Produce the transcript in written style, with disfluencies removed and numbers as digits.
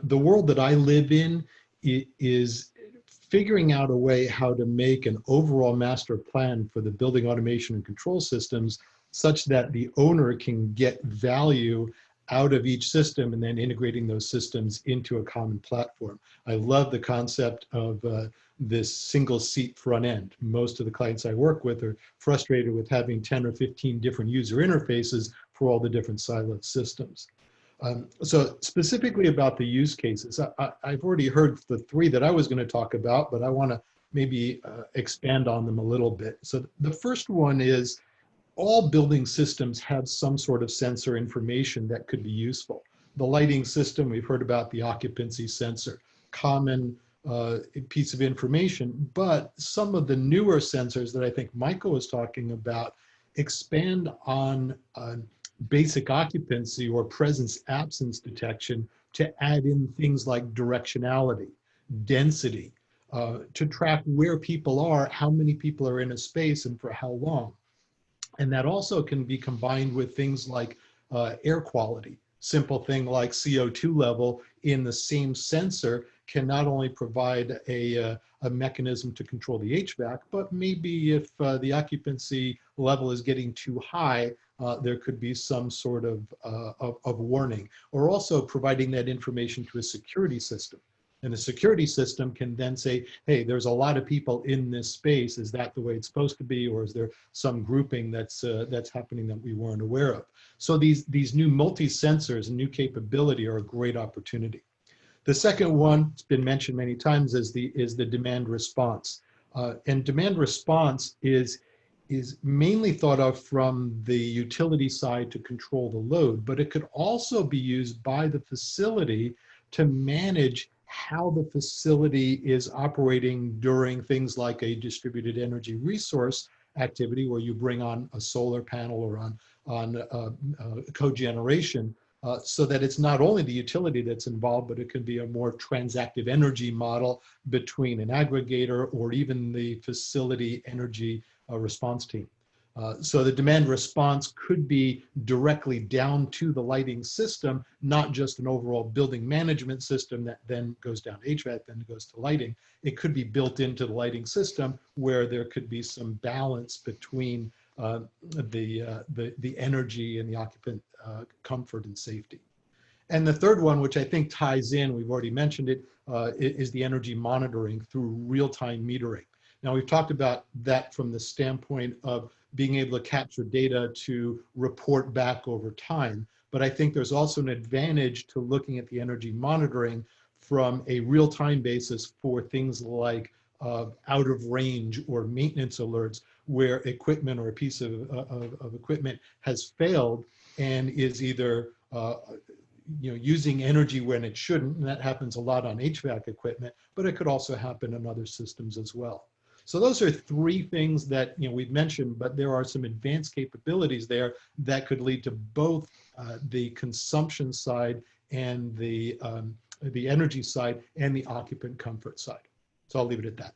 The world that I live in is figuring out a way how to make an overall master plan for the building automation and control systems such that the owner can get value out of each system and then integrating those systems into a common platform. I love the concept of this single seat front end. Most of the clients I work with are frustrated with having 10 or 15 different user interfaces for all the different siloed systems. So specifically about the use cases, I've already heard the three that I was going to talk about, but I want to maybe expand on them a little bit. So the first one is all building systems have some sort of sensor information that could be useful. The lighting system, we've heard about the occupancy sensor, common piece of information, but some of the newer sensors that I think Michael was talking about expand on basic occupancy or presence absence detection to add in things like directionality, density, to track where people are, how many people are in a space and for how long. And that also can be combined with things like air quality. Simple thing like CO2 level in the same sensor can not only provide a mechanism to control the HVAC, but maybe if the occupancy level is getting too high, there could be some sort of warning, or also providing that information to a security system. And the security system can then say, hey, there's a lot of people in this space. Is that the way it's supposed to be? Or is there some grouping that's happening that we weren't aware of? So these new multi-sensors and new capability are a great opportunity. The second one, it's been mentioned many times, is the demand response. And demand response is mainly thought of from the utility side to control the load, but it could also be used by the facility to manage how the facility is operating during things like a distributed energy resource activity where you bring on a solar panel or on cogeneration, so that it's not only the utility that's involved, but it can be a more transactive energy model between an aggregator or even the facility energy response team. So the demand response could be directly down to the lighting system, not just an overall building management system that then goes down to HVAC, then goes to lighting. It could be built into the lighting system where there could be some balance between the energy and the occupant comfort and safety. And the third one, which I think ties in, we've already mentioned it, is the energy monitoring through real-time metering. Now, we've talked about that from the standpoint of being able to capture data to report back over time. But I think there's also an advantage to looking at the energy monitoring from a real-time basis for things like out of range or maintenance alerts, where equipment or a piece of equipment has failed and is either using energy when it shouldn't, and that happens a lot on HVAC equipment, but it could also happen in other systems as well. So those are three things that we've mentioned, but there are some advanced capabilities there that could lead to both the consumption side and the energy side and the occupant comfort side. So I'll leave it at that.